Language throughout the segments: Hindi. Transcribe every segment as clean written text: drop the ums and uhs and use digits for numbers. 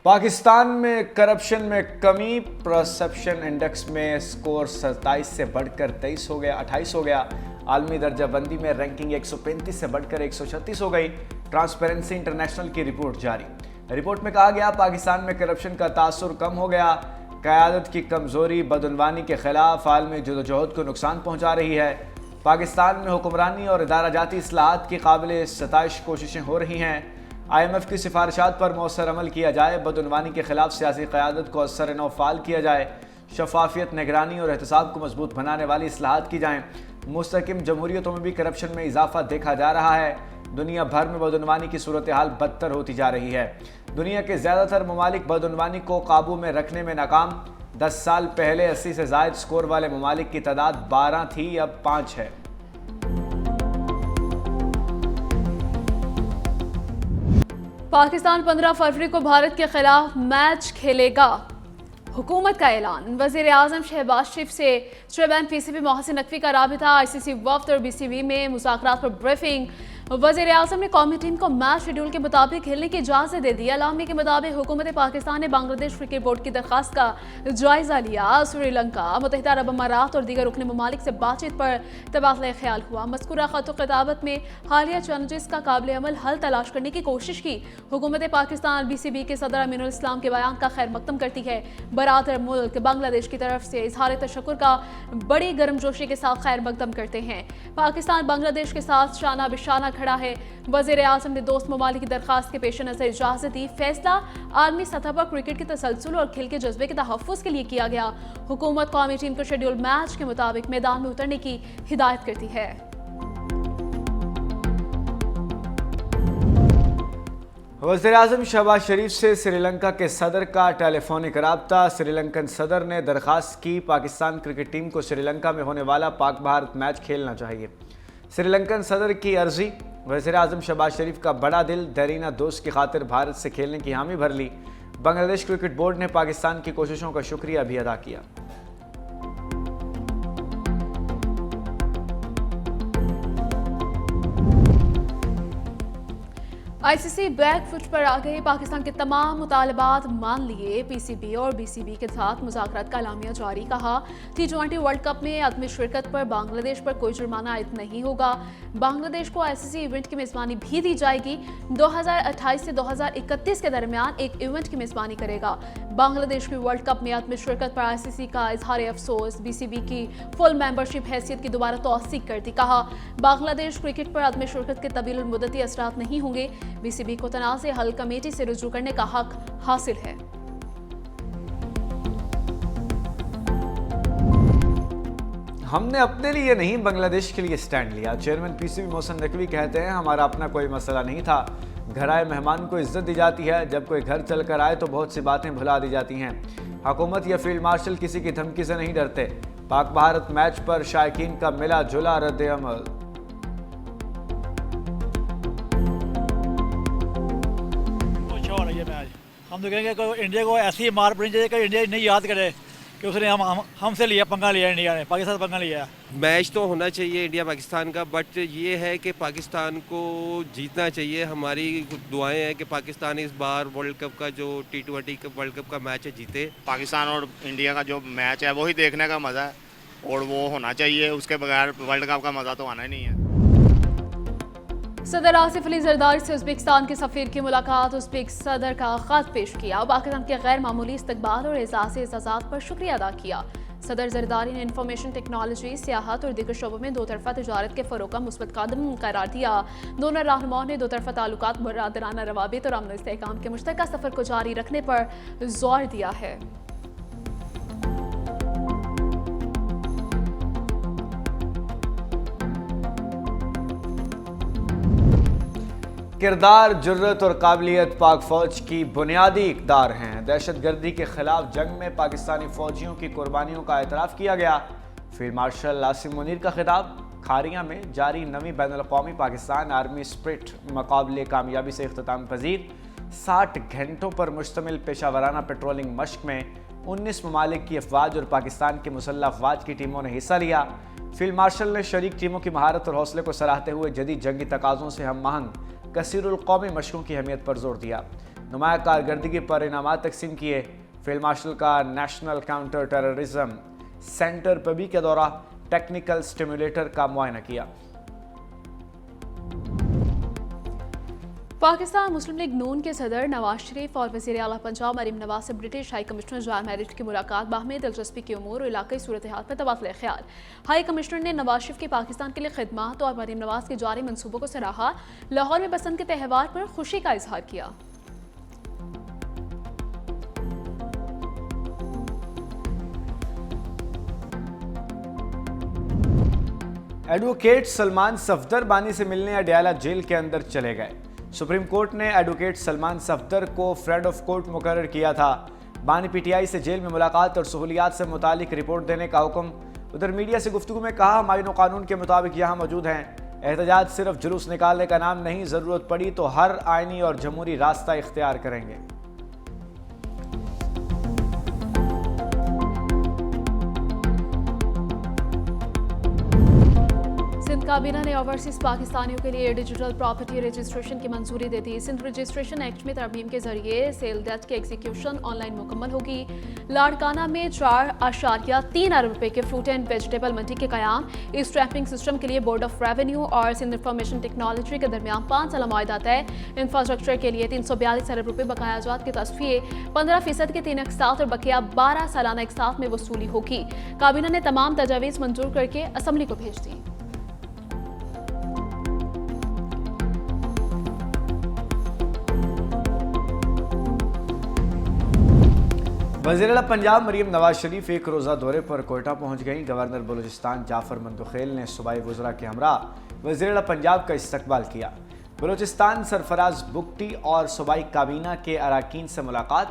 पाकिस्तान में करप्शन में कमी, परसेप्शन इंडेक्स में स्कोर 27 से बढ़कर 23 हो गया 28 हो गया। आलमी दर्जा बंदी में रैंकिंग 135 से बढ़कर 136 हो गई। ट्रांसपेरेंसी इंटरनेशनल की रिपोर्ट जारी। रिपोर्ट में कहा गया पाकिस्तान में करप्शन का तासुर कम हो गया। क़यादत की कमजोरी बदउनवानी के खिलाफ आलमी जदोजहद को नुकसान पहुंचा रही है। पाकिस्तान में हुक्मरानी और इदारा जाती इस्लाहात की काबिल सताइश कोशिशें हो रही हैं। IMF की सिफारिशात पर मौसर अमल किया जाए। बदउनवानी के खिलाफ सियासी क़यादत को असर नौ फाल किया जाए। शफाफियत, निगरानी और एहतसाब को मजबूत बनाने वाली इस्लाहात की जाएँ। मुस्तकिम जमहूरियतों में भी करप्शन में इजाफा देखा जा रहा है। दुनिया भर में बदउनवानी की सूरत हाल बदतर होती जा रही है। दुनिया के ज़्यादातर ममालिक बदउनवानी को काबू में रखने में नाकाम। 10 साल पहले 80 से ज़ायद स्कोर वाले ममालिक की तादाद 12 थी, अब 5 है। पाकिस्तान 15 फरवरी को भारत के खिलाफ मैच खेलेगा, हुकूमत का ऐलान। वज़ीर आज़म शहबाज शरीफ से चेयरमैन PCB मोहसिन नकवी का राबिता। ICC वफ्द और BCB में मुज़ाकरात पर ब्रीफिंग। वज़ीर आज़म ने कौमी टीम को मैच शेड्यूल के मुताबिक खेलने की इजाज़त दे दी। अलामी के मुताबिक हुकूमत पाकिस्तान ने बांग्लादेश क्रिकेट बोर्ड की दरख्वास्त का जायजा लिया। श्रीलंका, मुत्तहिदा अरब अमारात और दीगर रुकन ममालिक से बातचीत पर तबादला ख्याल हुआ। मज़कूरा ख़त ख़िताबत में हालिया चैलेंजेस का काबिल अमल हल तलाश करने की कोशिश की। हुकूमत पाकिस्तान BCB के सदर अमीनुल इस्लाम के बयान का खैर मकदम करती है। बरातर मुल्क बांग्लादेश की तरफ से इजहार तशक्कुर का बड़ी गर्मजोशी के साथ खैर मकदम करते हैं। पाकिस्तान बांग्लादेश के साथ शाना बिशाना खड़ा है। वज़ीर आज़म ने दोस्त ममालिक की दरख्वास्त के पेश नज़र इजाज़त दी। फैसला आलमी सतह पर क्रिकेट के तसलसल और खेल के जज्बे के तहफ़्फ़ुज़ के लिए किया गया। हुकूमत कौमी टीम को शेड्यूल मैच के मुताबिक मैदान में उतरने की हिदायत करती है। वज़ीर आज़म शहबाज शरीफ से श्रीलंका के सदर का टेलीफोनिक राब्ता। श्रीलंकन सदर ने दरख्वास्त की, पाकिस्तान क्रिकेट टीम को श्रीलंका में होने वाला पाक भारत मैच खेलना चाहिए। श्रीलंकन सदर की अर्जी। वज़ीर आज़म शहबाज शरीफ का बड़ा दिल, देरीना दोस्त की खातिर भारत से खेलने की हामी भर ली। बांग्लादेश क्रिकेट बोर्ड ने पाकिस्तान की कोशिशों का शुक्रिया भी अदा किया। ICC बैक फुट पर आ गई। पाकिस्तान के तमाम मुतालबात मान लिए। PCB और BCB के साथ मुज़ाकरात का एलामिया जारी। कहा T20 वर्ल्ड कप में अदम शिरकत पर बांग्लादेश पर कोई जुर्माना आयद नहीं होगा। बांग्लादेश को ICC इवेंट की मेज़बानी भी दी जाएगी। 2028 से 2031 के दरमियान एक इवेंट की मेज़बानी करेगा। बांग्लादेश की वर्ल्ड कप में अदम शिरकत पर ICC का इजहार अफसोस। BCB की फुल मेंबरशिप हैसियत की दोबारा तौसीक कर दी। कहा बांग्लादेश क्रिकेट पर अदम शिरकत के तवील मुद्दती असरात नहीं होंगे। BCB को तनाज़े हल कमेटी से रुजू करने का हक हासिल है। हमने अपने लिए नहीं बांग्लादेश के लिए स्टैंड लिया। चेयरमैन PCB मोहसिन नकवी कहते हैं हमारा अपना कोई मसला नहीं था। घर आए मेहमान को इज्जत दी जाती है, जब कोई घर चल कर आए तो बहुत सी बातें भुला दी जाती हैं। हुकूमत या फील्ड मार्शल किसी की धमकी से नहीं डरते। पाक भारत मैच पर शायकीन का मिला जुला रद्द अमल। हम तो कहेंगे कि इंडिया को ऐसी मार पड़नी चाहिए कि इंडिया नहीं याद करे कि उसने हमसे लिया पंगा लिया, इंडिया ने पाकिस्तान से पंगा लिया। मैच तो होना चाहिए इंडिया पाकिस्तान का, बट ये है कि पाकिस्तान को जीतना चाहिए। हमारी दुआएं हैं कि पाकिस्तान इस बार वर्ल्ड कप का जो T20 वर्ल्ड कप का मैच है जीते। पाकिस्तान और इंडिया का जो मैच है वही देखने का मज़ा है और वो होना चाहिए। उसके बगैर वर्ल्ड कप का मज़ा तो आना ही नहीं है। सदर आसिफ अली जरदारी से उज़्बेकिस्तान के सफ़ीर की मुलाकात। उज़्बेक सदर का ख़त पेश किया। पाकिस्तान के गैर मामूली इस्तकबाल और एजाज़ात पर शुक्रिया अदा किया। सदर जरदारी ने इंफॉर्मेशन टेक्नोलॉजी, सियाहत और दीगर शोबों में दो तरफ़ा तजारत के फ़रोग़ का मुस्बत कदम करार दिया। दोनों रहनुमाओं ने दो तरफ़ा ताल्लुकात, बरादराना रवाबित और अमन इस्तेहकाम के मुश्तरका सफ़र को जारी रखने पर जोर दिया है। किरदार, जुर्रत और काबिलियत पाक फ़ौज की बुनियादी इक़दार हैं। दहशत गर्दी के खिलाफ जंग में पाकिस्तानी फ़ौजियों की कुर्बानियों का एतराफ़ किया गया। फील्ड मार्शल आसिम मुनीर का खिताब। खारिया में जारी नवी बैनुल-अक़वामी पाकिस्तान आर्मी स्प्रिट मुकाबले कामयाबी से इख्तिताम पजीर। 60 घंटों पर मुश्तमिल पेशावराना पेट्रोलिंग मश्क में 19 ममालिक की अफवाज और पाकिस्तान की मुसल्लह अफवाज की टीमों ने हिस्सा लिया। फील्ड मार्शल ने शरीक टीमों की महारत और हौसले को सराहते हुए जदीद जंगी तकाज़ों से हम आहंग कसीरुल कौमी मशकों की अहमियत पर जोर दिया। नुमाया कारकर्दगी पर इनामात तकसीम किए। फील्ड मार्शल का नेशनल काउंटर टेररिज्म सेंटर पर भी के दौरा, टेक्निकल स्टिमुलेटर का मुआयना किया। पाकिस्तान मुस्लिम लीग नून के सदर नवाज शरीफ और वज़ीर आला पंजाब मरीम नवाज से British high commissioner John merit की मुलाकात बाहमी दिलचस्पी की उमूर और इलाकाई सूरत हाल पर तबादला ख्याल। हाई कमिश्नर ने नवाज शरीफ की पाकिस्तान के लिए खिदमत और मरीम नवाज के जारी मनसूबों को सराहा। लाहौर में बसंत के त्यौहार पर खुशी का इजहार किया। एडवोकेट सलमान सफदर बानी से मिलने अडयाला जेल के अंदर चले गए। सुप्रीम कोर्ट ने एडवोकेट सलमान सफदर को फ्रेंड ऑफ कोर्ट मुकर्रर किया था। बानी पीटीआई से जेल में मुलाकात और सहूलियात से मुतालिक रिपोर्ट देने का हुक्म। उधर मीडिया से गुफ्तगू में कहा, हम आईन कानून के मुताबिक यहाँ मौजूद हैं। एहतजाज सिर्फ जुलूस निकालने का नाम नहीं, ज़रूरत पड़ी तो हर आइनी और जमहूरी रास्ता इख्तियार करेंगे। सिंध काबीना ने ओवरसीज पाकिस्तानियों के लिए डिजिटल प्रॉपर्टी रजिस्ट्रेशन की मंजूरी दे दी। सिंध रजिस्ट्रेशन एक्ट में तरमीम के जरिए सेल डेट की एग्जीक्यूशन ऑनलाइन मुकम्मल होगी। लाड़काना में 4.3 अरब रुपए के फ्रूट एंड वेजिटेबल मंडी के कयाम। इस ट्रैपिंग सिस्टम के लिए बोर्ड ऑफ रेवेन्यू और सिंध इंफॉर्मेशन टेक्नोलॉजी के दरमियान 5 साल मुआहदा तय। इंफ्रास्ट्रक्चर के लिए 342 अरब रुपए बकाया जात के तस्फिये, 15% के 3 अक़सात और बकिया 12 सालाना अक़सात में वसूली होगी। काबीना ने तमाम तजावीज़ मंजूर करके असम्बली को भेज दी। वज़ीर आला पंजाब मरीम नवाज शरीफ एक रोज़ा दौरे पर कोयटा पहुंच गईं। गवर्नर बलूचिस्तान जाफर मंदुखेल ने सूबाई वज़रा के हमरा वज़ीर आला पंजाब का इस्तकबाल किया। बलूचिस्तान सरफराज बुगटी और सूबाई काबीना के अरकान से मुलाकात,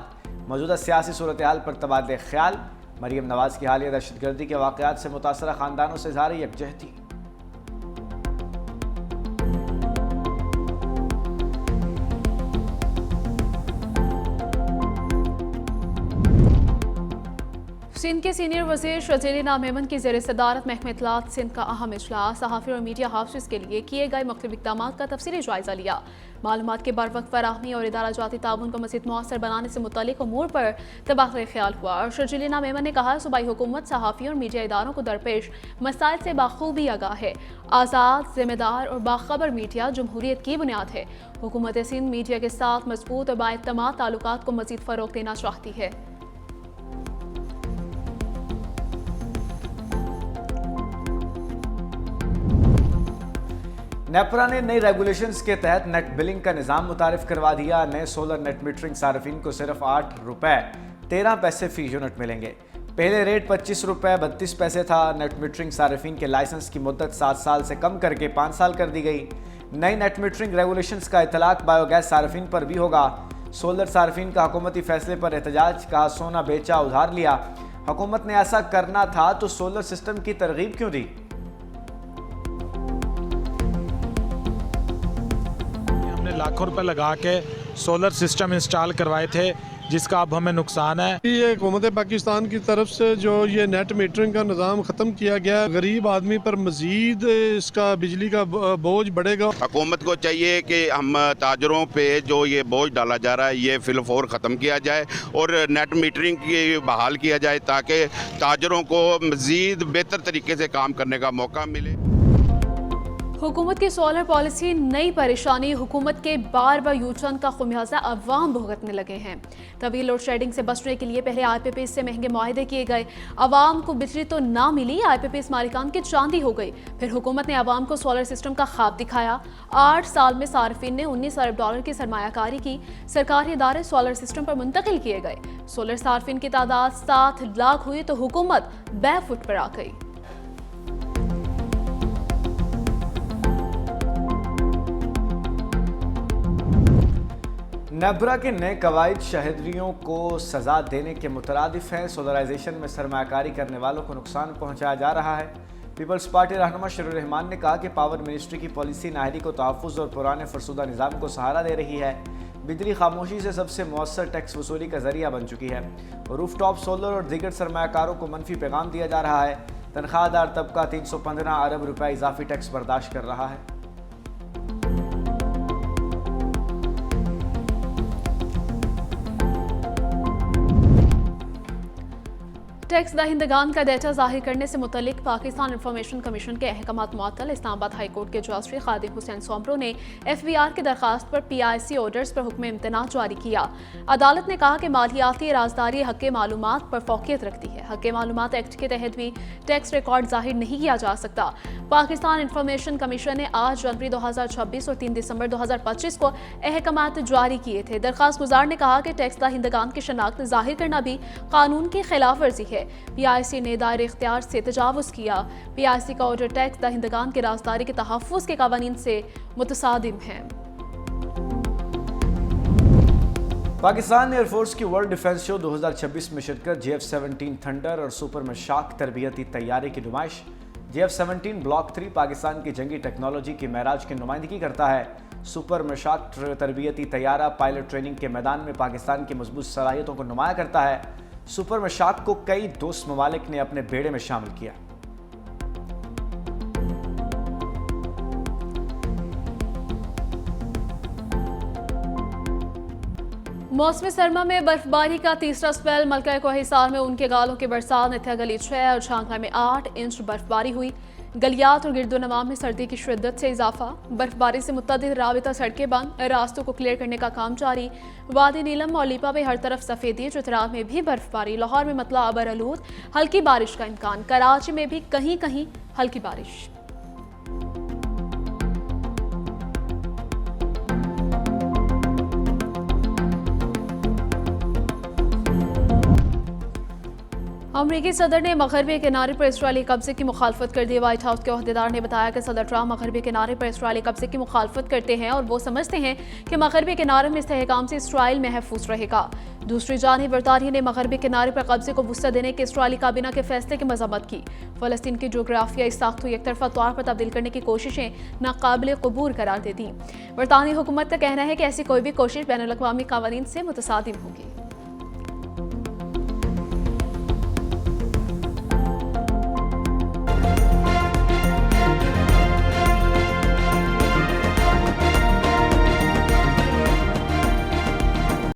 मौजूदा सियासी सूरत हाल पर तबादले ख्याल। मरीम नवाज की हालिया दहशतगर्दी के वाक़यात से मुतासरा ख़ानदानों से इज़हार यकजहती। सिंध के सीनियर वज़ीर शर्जील इनाम मेमन की ज़ेर सदारत महकमा इत्तलात सिंध का अहम इजलास। सहाफ़ी और मीडिया हाउसेस के लिए किए गए मुख्तलिफ इक़दामात का तफसीली जायज़ा लिया। मालूमात के बरवक्त फराहमी और इदारा जाती ताउन को मज़ीद मौसर बनाने से मुतल्लिक़ उमूर पर तबादला ख्याल हुआ। और शर्जील इनाम मेमन ने कहा, सूबाई हुकूमत सहाफ़ी और मीडिया इदारों को दरपेश मसाइल से बाखूबी आगाह है। आज़ाद, ज़िम्मेदार और बाखबर मीडिया जमहूरियत की बुनियाद है। हुकूमत सिंध मीडिया के साथ मजबूत और बाएतमाद ताल्लुकात को मज़ीद फ़रोग़ देना चाहती है। नेपरा ने नई रेगुलेशंस के तहत नेट बिलिंग का निज़ाम मुतारिफ करवा दिया। नए सोलर नेट मीटरिंग सार्फिन को सिर्फ 8 रुपए 13 पैसे फी यूनिट मिलेंगे। पहले रेट 25 रुपए 32 पैसे था। नेट मीटरिंग सार्फिन के लाइसेंस की मुद्दत 7 साल से कम करके 5 साल कर दी गई। नई नेट मीटरिंग रेगुलेशंस का इतलाक बायोगैस सार्फिन पर भी होगा। सोलर सार्फिन का हुकूमती फैसले पर एहतजाज, कहा सोना बेचा उधार लिया। हुकूमत ने ऐसा करना था तो सोलर सिस्टम की तरगीब क्यों दी? लाखों रुपए लगा के सोलर सिस्टम इंस्टॉल करवाए थे, जिसका अब हमें नुकसान है। ये हुकूमत पाकिस्तान की तरफ से जो ये नेट मीटरिंग का निज़ाम ख़त्म किया गया, गरीब आदमी पर मज़ीद इसका बिजली का बोझ बढ़ेगा। हुकूमत को चाहिए कि हम ताजरों पे जो ये बोझ डाला जा रहा है ये फिलफौर ख़त्म किया जाए और नेट मीटरिंग की बहाल किया जाए ताकि ताजरों को मज़ीद बेहतर तरीके से काम करने का मौका मिले। हुकूमत की सोलर पॉलिसी नई परेशानी। हुकूमत के बार बार यूटर्न का खुमियाजा अवाम भुगतने लगे हैं। तवील लोड शेडिंग से बचने के लिए पहले IPPs से महंगे मुआहदे किए गए। अवाम को बिजली तो ना मिली, IPPs मालिकान की चांदी हो गई। फिर हुकूमत ने अवाम को सोलर सिस्टम का ख्वाब दिखाया। 8 साल में सार्फिन ने 19 अरब डॉलर की सरमायाकारी की। सरकारी इदारे सोलर सिस्टम पर मुंतकिल किए गए। सोलर सार्फिन की तादाद 7 लाख हुई तो हुकूमत बैफुट पर आ गई। नेपरा के नए कवायद शहरियों को सजा देने के मुतरादिफ हैं। सोलराइजेशन में सरमायाकारी करने वालों को नुकसान पहुंचाया जा रहा है। पीपल्स पार्टी रहनुमा शरीर रहमान ने कहा कि पावर मिनिस्ट्री की पॉलिसी नाहरी को तहफ़्फ़ुज़ और पुराने फरसुदा निज़ाम को सहारा दे रही है। बिजली खामोशी से सबसे मौसर टैक्स वसूली का जरिया बन चुकी है। रूफटॉप सोलर और दीगर सरमायाकारों को मनफी पैगाम दिया जा रहा है। तनख्वाहदार तबका 315 अरब रुपये इजाफी टैक्स बर्दाश्त कर रहा है। टैक्स दहिंदगान का डेटा जाहिर करने से मुतल्लिक पाकिस्तान इंफॉर्मेशन कमीशन के अहकामात मुअत्तल। इस्लामाबाद हाई कोर्ट के जस्टिस खादिम हुसैन सोमरो ने FBR की दरखास्त पर PIC ऑर्डर्स पर हुक्म इम्तना जारी किया। अदालत ने कहा कि मालियाती राजदारी हक़ मालूमात पर फौकियत रखती है। हक़ मालूमात एक्ट के तहत भी टैक्स रिकॉर्ड जाहिर नहीं किया जा सकता। पाकिस्तान इंफॉर्मेशन कमीशन ने 8 जनवरी 2026 और 3 दिसंबर 2025 को अहकामात जारी किए थे। दरखास्त गुजार ने कहा कि टैक्स दहिंदगान की शनाख्त जाहिर करना भी कानून की खिलाफ वर्जी है। PIC ने दायरे इख्तियार से तजावुज़ किया। PIC का ऑर्डर टैक्स दहिंदगान की राजदारी के तहफ़्फ़ुज़ के कानून से मुतसादिम है। पाकिस्तान एयरफोर्स की वर्ल्ड डिफेंस शो 2026 में शिरकत। JF-17 थंडर और सुपर मशाक तरबियती तैयारी की नुमाइश। JF-17 ब्लॉक 3 पाकिस्तान की जंगी टेक्नोलॉजी की महराज की नुमाइंदगी करता है। सुपर मशाक तरबियती तैयारा पायलट ट्रेनिंग के मैदान में पाकिस्तान की मजबूत सलाहियतों को नुमाया करता है। सुपर मशाक को कई दोस्त ममालिक ने अपने बेड़े में शामिल किया। मौसमी सरमा में बर्फबारी का तीसरा स्पेल। मलका कोहिस्तान में उनके गालों की बरसात, नथिया गली 6 और झांगला में 8 इंच बर्फबारी हुई। गलियात और गिरदोनवा में सर्दी की शिद्दत से इजाफा। बर्फबारी से मुत्तदिल राबिता सड़कें बंद, रास्तों को क्लियर करने का काम जारी। वादी नीलम और लीपा में हर तरफ सफेदी। चतराल में भी बर्फबारी। लाहौर में मतला अबर आलूद, हल्की बारिश का इम्कान। कराची में भी कहीं कहीं हल्की बारिश। अमरीकी सदर ने मगरबी किनारे पर इसराइली कब्जे की मुखालफत कर दी। व्हाइट हाउस के ओहदेदार ने बताया कि सदर ट्रंप मगरबी किनारे पर इसराइली कब्जे की मुखालफत करते हैं और वो समझते हैं कि मगरबी किनारे में इस्तेहकाम से इसराइल महफूज रहेगा। दूसरी जानिब बरतानिया ने मगरबी किनारे पर कब्जे को वुसअत देने के इसराइली काबीना के फैसले की मजम्मत की। फ़लस्तीन की जोग्राफियाई साख्त को एकतरफा तौर पर तब्दील करने की कोशिशें नाकाबिल कबूल करार दे दी। बरतानी हुकूमत का कहना है कि ऐसी कोई भी कोशिश बैनुल अक़वामी क़वानीन से मुतसादिम होगी।